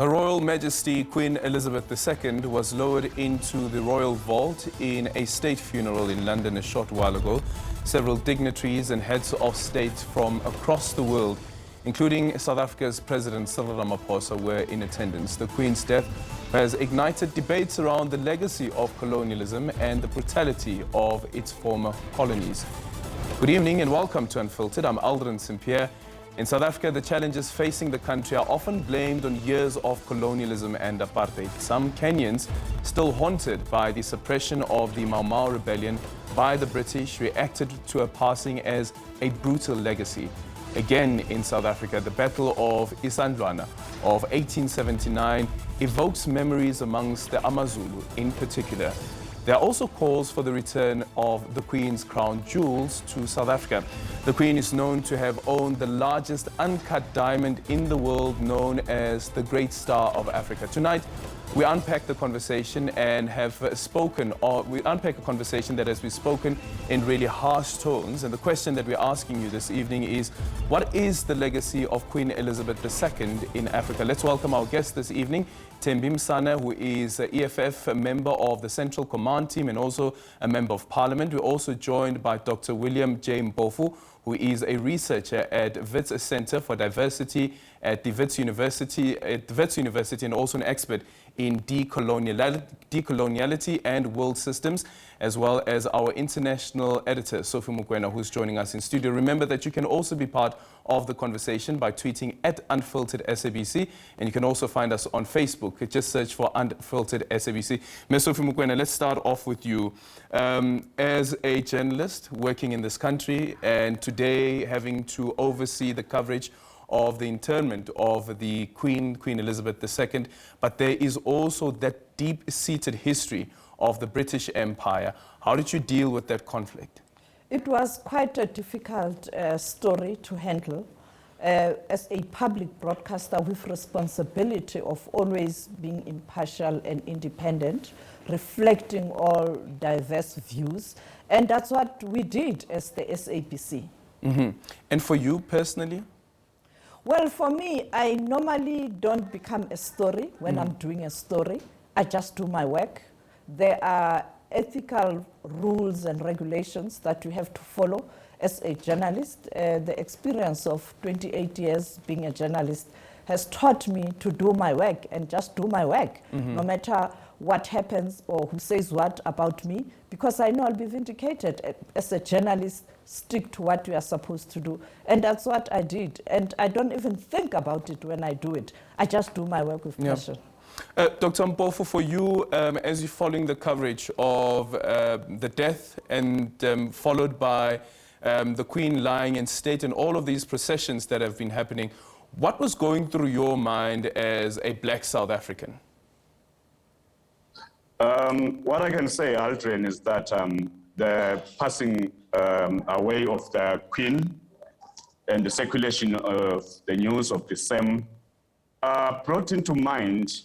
Her Royal Majesty Queen Elizabeth II was lowered into the royal vault in a state funeral in London a short while ago. Several dignitaries and heads of state from across the world, including South Africa's President Cyril Ramaphosa, were in attendance. The Queen's death has ignited debates around the legacy of colonialism and the brutality of its former colonies. Good evening and welcome to Unfiltered. I'm Aldrin St-Pierre. In South Africa, the challenges facing the country are often blamed on years of colonialism and apartheid. Some Kenyans, still haunted by the suppression of the Mau Mau rebellion by the British, reacted to her passing as a brutal legacy. Again in South Africa, the Battle of Isandlwana of 1879 evokes memories amongst the Amazulu in particular. There are also calls for the return of the Queen's crown jewels to South Africa. The Queen is known to have owned the largest uncut diamond in the world, known as the Great Star of Africa. Tonight, we unpack the conversation and have spoken, or we unpack a conversation that has been spoken in really harsh tones. And the question that we're asking you this evening is, what is the legacy of Queen Elizabeth II in Africa? Let's welcome our guest this evening, Thembi Msana, who is an EFF, a member of the Central Command Team and also a member of Parliament. We're also joined by Dr. William J. Mpofu, who is a researcher at Wits Center for Diversity at the Wits University, and also an expert in decoloniality and world systems, as well as our international editor, Sophie Mukwena, who's joining us in studio. Remember that you can also be part of the conversation by tweeting at Unfiltered SABC, and you can also find us on Facebook. Just search for Unfiltered SABC. Ms. Sophie Mukwena, let's start off with you. As a journalist working in this country, and today having to oversee the coverage of the interment of the Queen Elizabeth II, but there is also that deep-seated history of the British Empire. How did you deal with that conflict? It was quite a difficult story to handle. As a public broadcaster with responsibility of always being impartial and independent, reflecting all diverse views, and that's what we did as the SABC. Mm-hmm. And for you personally? Well, for me, I normally don't become a story when I'm doing a story. I just do my work. There are ethical rules and regulations that you have to follow as a journalist. The experience of 28 years being a journalist has taught me to do my work and just do my work, no matter what happens or who says what about me, because I know I'll be vindicated. As a journalist, stick to what you are supposed to do. And that's what I did. And I don't even think about it when I do it. I just do my work with passion. Dr. Mpofu, for you, as you're following the coverage of the death and followed by the Queen lying in state and all of these processions that have been happening, what was going through your mind as a black South African? What I can say, Aldrin, is that the passing away of the Queen and the circulation of the news of the same brought into mind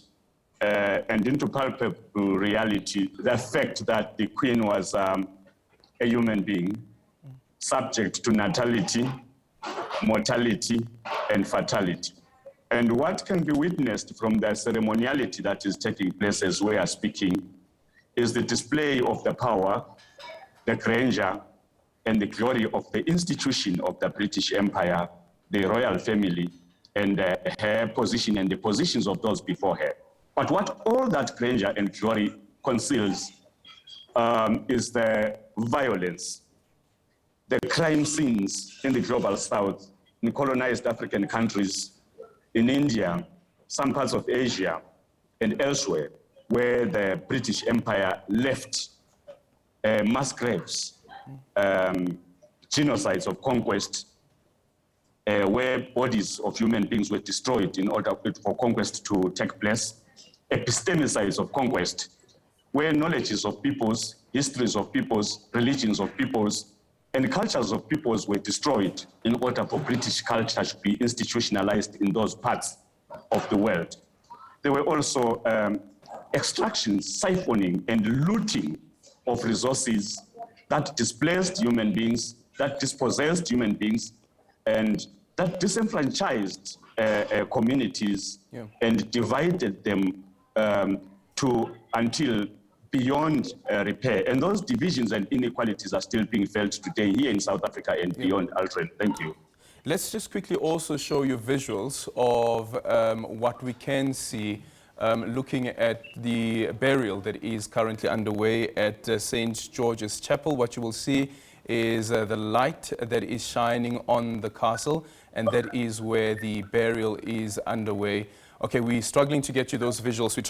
and into palpable reality the fact that the Queen was a human being, subject to natality, mortality, and fatality. And what can be witnessed from the ceremoniality that is taking place as we are speaking is the display of the power, the grandeur, and the glory of the institution of the British Empire, the royal family, and her position and the positions of those before her. But what all that grandeur and glory conceals is the violence, the crime scenes in the global south, in colonized African countries, in India, some parts of Asia, and elsewhere, where the British Empire left mass graves, genocides of conquest, where bodies of human beings were destroyed in order for conquest to take place, epistemicides of conquest, where knowledges of peoples, histories of peoples, religions of peoples, and cultures of peoples were destroyed in order for British culture to be institutionalized in those parts of the world. There were also extractions, siphoning, and looting of resources that displaced human beings, that dispossessed human beings, and that disenfranchised communities and divided them until beyond repair. And those divisions and inequalities are still being felt today here in South Africa and beyond, Aldrin. Thank you. Let's just quickly also show you visuals of what we can see looking at the burial that is currently underway at St. George's Chapel. What you will see is the light that is shining on the castle, and that is where the burial is underway. Okay, we're struggling to get you those visuals. We'll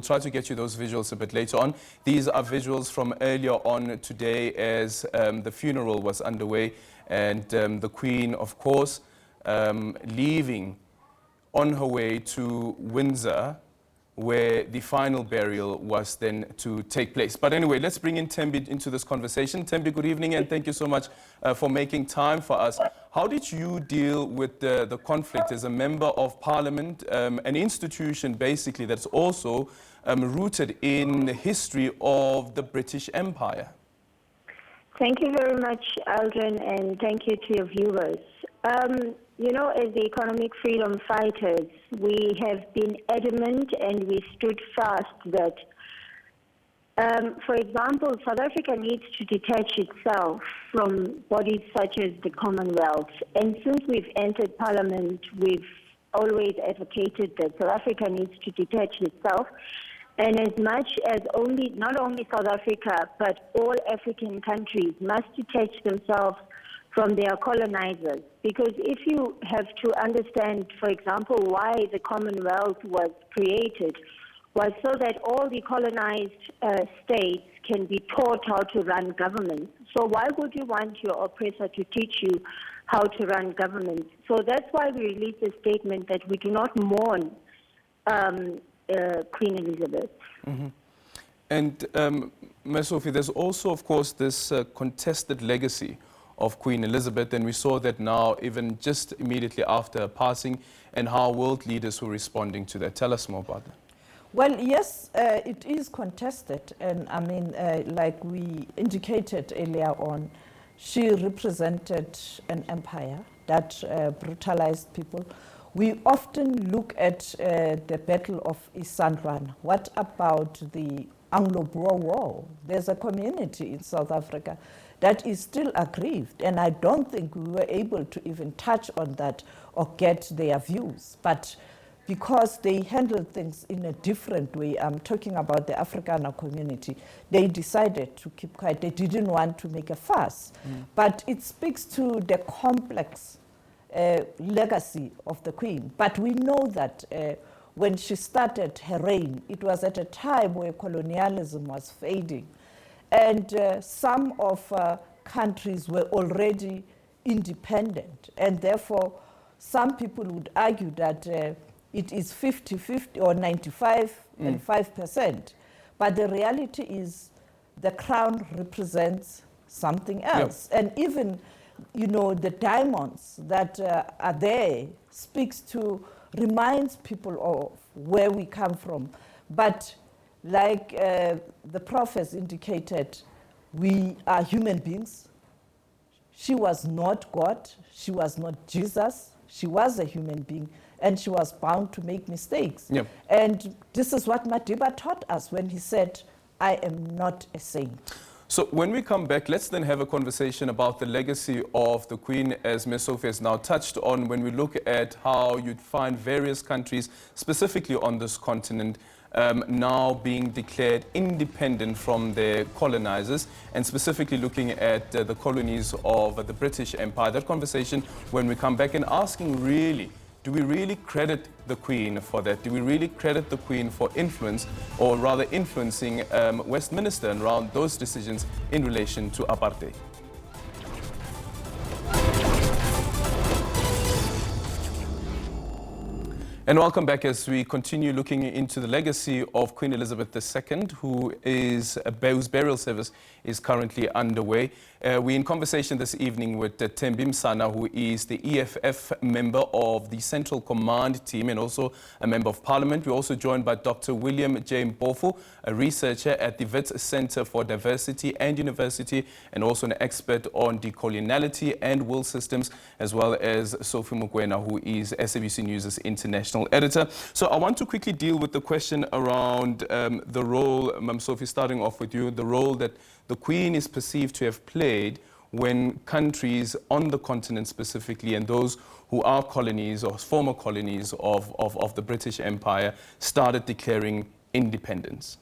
try to get you those visuals a bit later on. These are visuals from earlier on today as the funeral was underway, and the Queen, of course, leaving on her way to Windsor, where the final burial was then to take place. But anyway, let's bring in Tembi into this conversation. Tembi, good evening, and thank you so much for making time for us. How did you deal with the conflict as a member of parliament, an institution basically that's also rooted in the history of the British Empire? Thank you very much, Aldrin, and thank you to your viewers. You know, as the economic freedom fighters, we have been adamant and we stood fast that, for example, South Africa needs to detach itself from bodies such as the Commonwealth. And since we've entered Parliament, we've always advocated that South Africa needs to detach itself. And as much as not only South Africa, but all African countries must detach themselves from their colonizers. Because if you have to understand, for example, why the Commonwealth was created, was so that all the colonized states can be taught how to run government. So why would you want your oppressor to teach you how to run government? So that's why we released a statement that we do not mourn Queen Elizabeth. Mm-hmm. And Ms. Sophie, there's also, of course, this contested legacy of Queen Elizabeth, and we saw that now even just immediately after her passing, and how world leaders were responding to that. Tell us more about that. Well, yes, it is contested, and I mean, like we indicated earlier on, she represented an empire that brutalized people. We often look at the Battle of Isandlwana. What about the Anglo-Boer War? There's a community in South Africa that is still aggrieved, and I don't think we were able to even touch on that or get their views. But because they handled things in a different way, I'm talking about the Afrikaner community, they decided to keep quiet. They didn't want to make a fuss. But it speaks to the complex legacy of the Queen. But we know that when she started her reign, it was at a time where colonialism was fading. And some of countries were already independent. And therefore, some people would argue that it is 50-50 or 95 and 5%. But the reality is the crown represents something else. Yep. And even, you know, the diamonds that are there reminds people of where we come from. But like the prophets indicated, we are human beings. She was not God. She was not Jesus. She was a human being, and she was bound to make mistakes. Yep. And this is what Madiba taught us when he said, I am not a saint. So when we come back, let's then have a conversation about the legacy of the Queen, as Ms. Sophie has now touched on, when we look at how you'd find various countries, specifically on this continent, now being declared independent from their colonizers, and specifically looking at the colonies of the British Empire. That conversation when we come back, and asking really, do we really credit the Queen for that? Do we really credit the Queen for influence, or rather influencing Westminster and around those decisions in relation to apartheid? And welcome back as we continue looking into the legacy of Queen Elizabeth II, whose burial service is currently underway. We're in conversation this evening with Thembi Msana, who is the EFF member of the Central Command team and also a member of Parliament. We're also joined by Dr. William J. Mpofu, a researcher at the Wits Center for Diversity and University, and also an expert on decoloniality and will systems, as well as Sophie Mokoena, who is SABC News' international editor. So I want to quickly deal with the question around the role, Sophie, starting off with you, the role that the Queen is perceived to have played when countries on the continent specifically, and those who are colonies or former colonies of the British Empire, started declaring independence.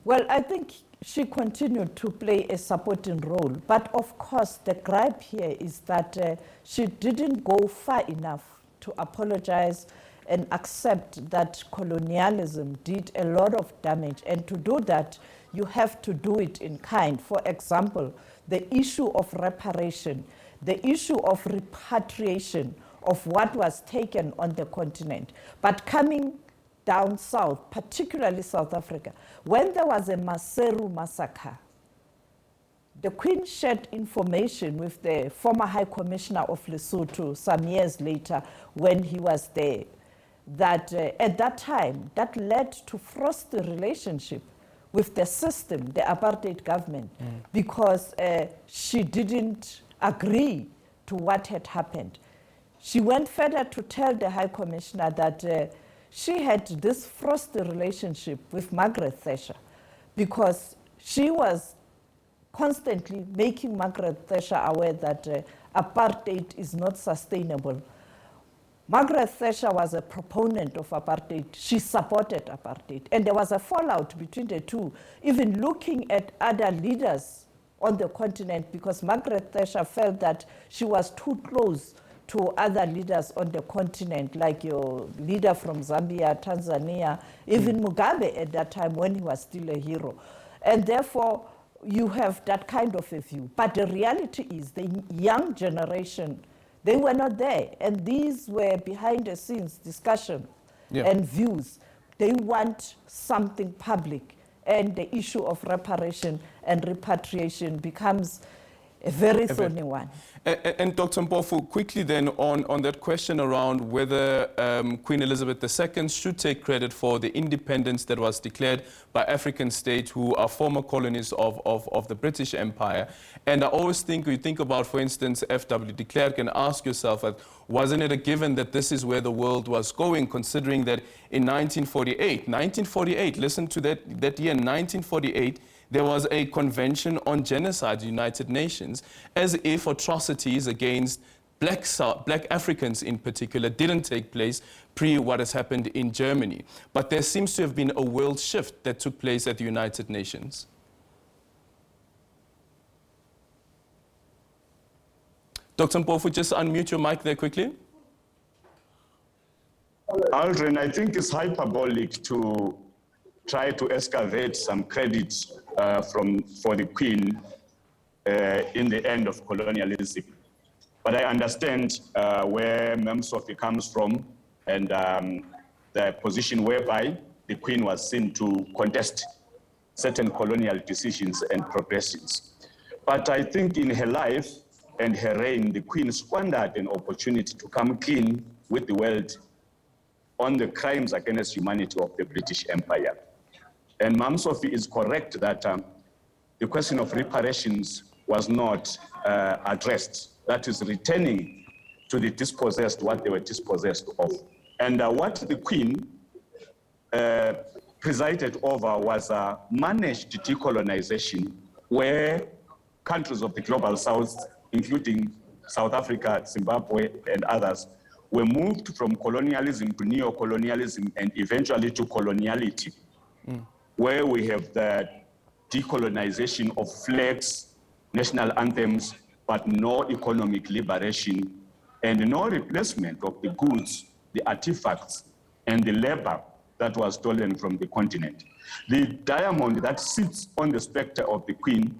Well, I think she continued to play a supporting role. But of course, the gripe here is that she didn't go far enough to apologize and accept that colonialism did a lot of damage. And to do that, you have to do it in kind. For example, the issue of reparation, the issue of repatriation of what was taken on the continent. But coming down south, particularly South Africa, when there was a Maseru massacre, the Queen shared information with the former High Commissioner of Lesotho some years later when he was there, that at that time, that led to frosty relationship with the system, the apartheid government, because she didn't agree to what had happened. She went further to tell the High Commissioner that she had this frosty relationship with Margaret Thatcher because she was constantly making Margaret Thatcher aware that apartheid is not sustainable. Margaret Thatcher was a proponent of apartheid. She supported apartheid. And there was a fallout between the two, even looking at other leaders on the continent, because Margaret Thatcher felt that she was too close to other leaders on the continent, like your leader from Zambia, Tanzania, even Mugabe at that time when he was still a hero. And therefore, you have that kind of a view. But the reality is the young generation, they were not there. And these were behind the scenes discussion and views. They want something public. And the issue of reparation and repatriation becomes a very thorny one. And Dr. Mpofu, quickly then on that question around whether Queen Elizabeth II should take credit for the independence that was declared by African states who are former colonies of the British Empire. And I always think, you think about, for instance, F.W. de Klerk, and ask yourself, wasn't it a given that this is where the world was going, considering that in 1948, listen to that year, 1948, there was a convention on genocide, United Nations, as if atrocities against black Africans in particular didn't take place pre what has happened in Germany. But there seems to have been a world shift that took place at the United Nations. Dr. Mpofu, just unmute your mic there quickly. Aldrin, I think it's hyperbolic to try to excavate some credit for the Queen in the end of colonialism. But I understand where Mem Sophie comes from and the position whereby the Queen was seen to contest certain colonial decisions and progressions. But I think in her life and her reign, the Queen squandered an opportunity to come clean with the world on the crimes against humanity of the British Empire. And Mam Sophie is correct that the question of reparations was not addressed. That is, returning to the dispossessed what they were dispossessed of. And what the Queen presided over was managed decolonization, where countries of the global south, including South Africa, Zimbabwe, and others, were moved from colonialism to neo-colonialism and eventually to coloniality, where we have the decolonization of flags, national anthems, but no economic liberation and no replacement of the goods, the artifacts, and the labor that was stolen from the continent. The diamond that sits on the spectre of the Queen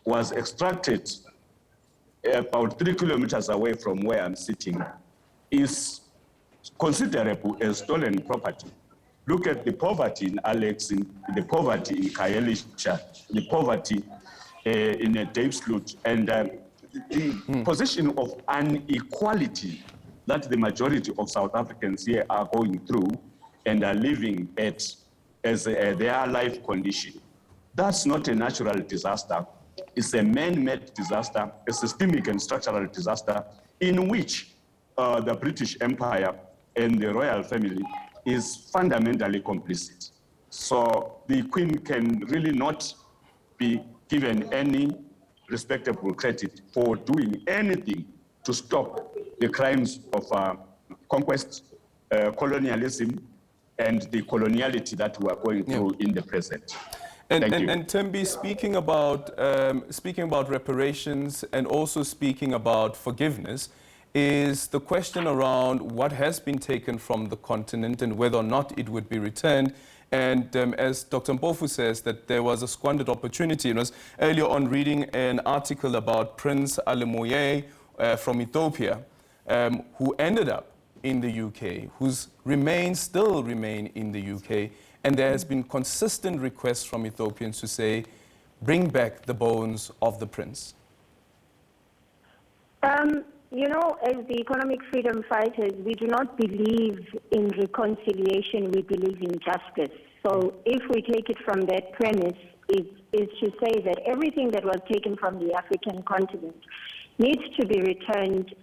was extracted about 3 kilometers away from where I'm sitting, is considerable as stolen property. Look at the poverty in Alex, the poverty in Kaelisha, the poverty in Davesloot, and the position of inequality that the majority of South Africans here are going through and are living at as their life condition. That's not a natural disaster. It's a man-made disaster, a systemic and structural disaster in which the British Empire and the royal family is fundamentally complicit. So the Queen can really not be given any respectable credit for doing anything to stop the crimes of conquest, colonialism, and the coloniality that we are going through in the present. And Thank you. And Tembi, speaking about reparations and also speaking about forgiveness, is the question around what has been taken from the continent and whether or not it would be returned. And as Dr. Mpofu says, that there was a squandered opportunity. And I was earlier on reading an article about Prince Alemoye from Ethiopia, who ended up in the UK, whose remains still remain in the UK. And there has been consistent requests from Ethiopians to say, bring back the bones of the prince. You know, as the economic freedom fighters, we do not believe in reconciliation, we believe in justice. So if we take it from that premise, it is to say that everything that was taken from the African continent needs to be returned.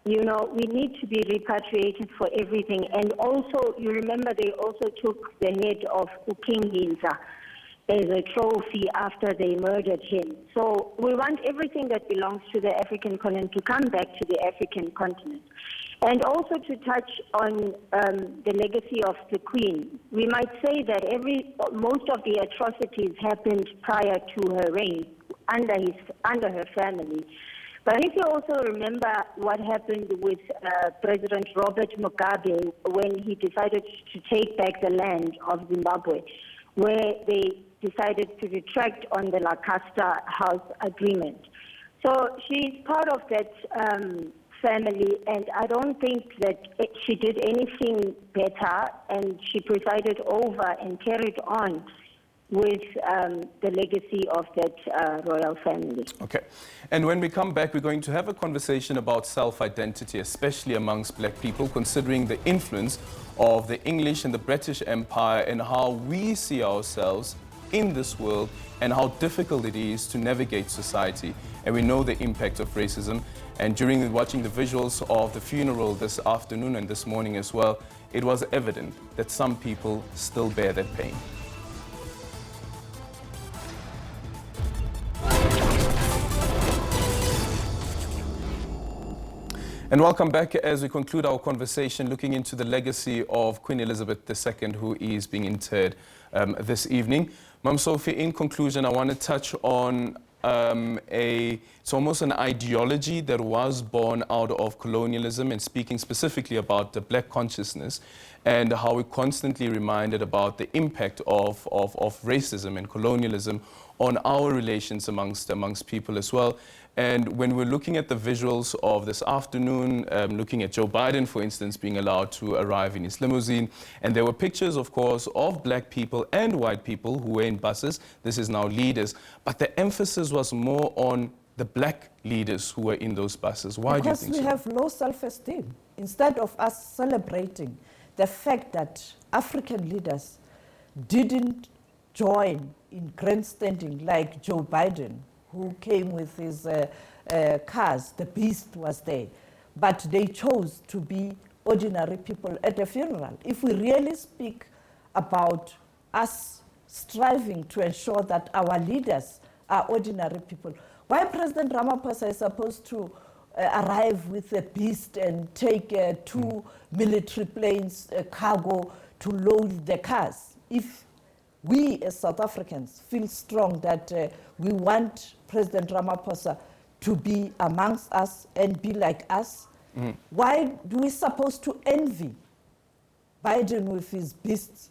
You know, we need to be repatriated for everything. And also, you remember they also took the head of King Hilza as a trophy after they murdered him. So we want everything that belongs to the African continent to come back to the African continent. And also to touch on the legacy of the Queen, we might say that most of the atrocities happened prior to her reign, under her family. But if you also remember what happened with President Robert Mugabe when he decided to take back the land of Zimbabwe, where they decided to retract on the Lancaster House Agreement. So she's part of that family, and I don't think that she did anything better, and she presided over and carried on with the legacy of that royal family. Okay. And when we come back, we're going to have a conversation about self-identity, especially amongst black people, considering the influence of the English and the British Empire and how we see ourselves in this world and how difficult it is to navigate society. And we know the impact of racism. And during watching the visuals of the funeral this afternoon and this morning as well, it was evident that some people still bear that pain. And welcome back as we conclude our conversation looking into the legacy of Queen Elizabeth II, who is being interred this evening. Mam Sophie, in conclusion, I want to touch on it's almost an ideology that was born out of colonialism, and speaking specifically about the black consciousness and how we're constantly reminded about the impact of racism and colonialism on our relations amongst people as well. And when we're looking at the visuals of this afternoon, looking at Joe Biden, for instance, being allowed to arrive in his limousine, and there were pictures, of course, of black people and white people who were in buses. This is now leaders. But the emphasis was more on the black leaders who were in those buses. Why do you think so? Because we have low self-esteem. Instead of us celebrating the fact that African leaders didn't join in grandstanding like Joe Biden, who came with his cars, the beast was there. But they chose to be ordinary people at a funeral. If we really speak about us striving to ensure that our leaders are ordinary people, why President Ramaphosa is supposed to arrive with a beast and take 2 military planes, cargo, to load the cars? If we as South Africans feel strong that we want President Ramaphosa to be amongst us and be like us, why do we supposed to envy Biden with his beasts?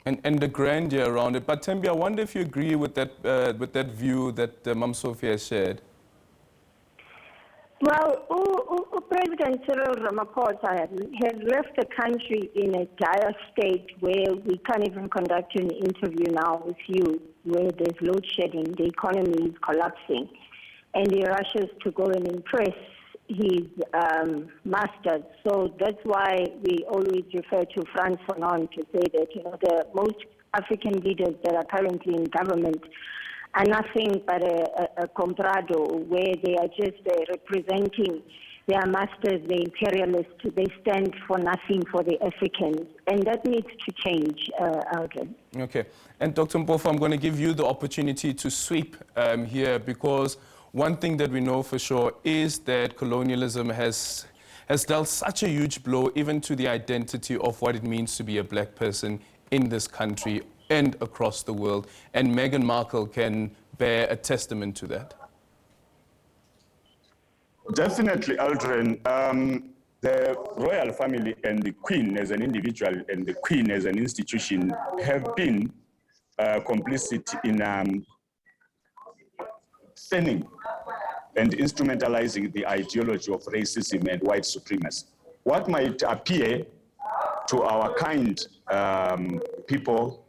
And the grandeur around it. But Tembi, I wonder if you agree with that view that Mam Sophie has shared. Well, President Cyril Ramaphosa has left the country in a dire state where we can't even conduct an interview now with you, where there's load shedding, the economy is collapsing, and he rushes to go and impress his masters. So that's why we always refer to Frantz Fanon to say that, the most African leaders that are currently in government are nothing but a comprado, where they are just representing their masters, the imperialists. They stand for nothing for the Africans. And that needs to change, Aldrin. Okay. And Dr. Mpofu, I'm going to give you the opportunity to sweep here, because one thing that we know for sure is that colonialism has dealt such a huge blow even to the identity of what it means to be a black person in this country and across the world. And Meghan Markle can bear a testament to that. Definitely, Aldrin. The royal family and the Queen as an individual and the Queen as an institution have been complicit in fanning and instrumentalizing the ideology of racism and white supremacy. What might appear to our kind people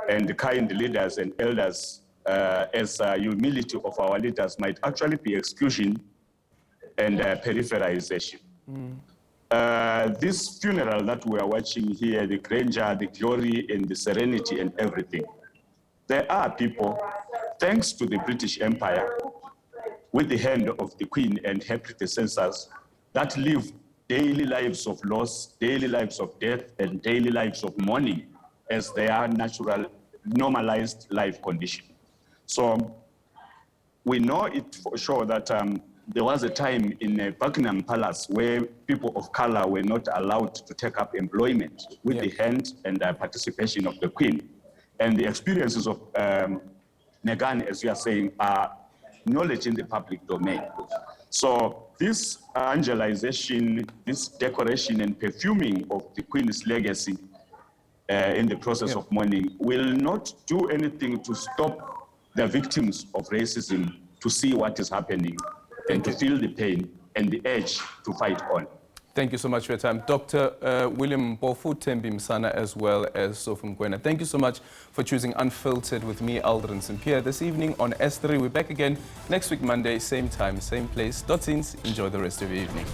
and kind leaders and elders as humility of our leaders might actually be exclusion and peripheralization. This funeral that we are watching here, the grandeur, the glory, and the serenity and everything, there are people, thanks to the British Empire, with the hand of the Queen and her predecessors, that live daily lives of loss, daily lives of death, and daily lives of mourning as their natural, normalized life condition. So we know it for sure that there was a time in Buckingham Palace where people of color were not allowed to take up employment with the hand and participation of the Queen. And the experiences of Meghan, as you are saying, are knowledge in the public domain. So this angelization, this decoration and perfuming of the Queen's legacy in the process of mourning will not do anything to stop the victims of racism to see what is happening and to feel the pain and the urge to fight on. Thank you so much for your time. Dr. William Mpofu, Tembi Msana, as well as Sophie Mkwena. Thank you so much for choosing Unfiltered with me, Aldrin St. Pierre, this evening on S3. We're back again next week, Monday, same time, same place. Dotsins, enjoy the rest of your evening.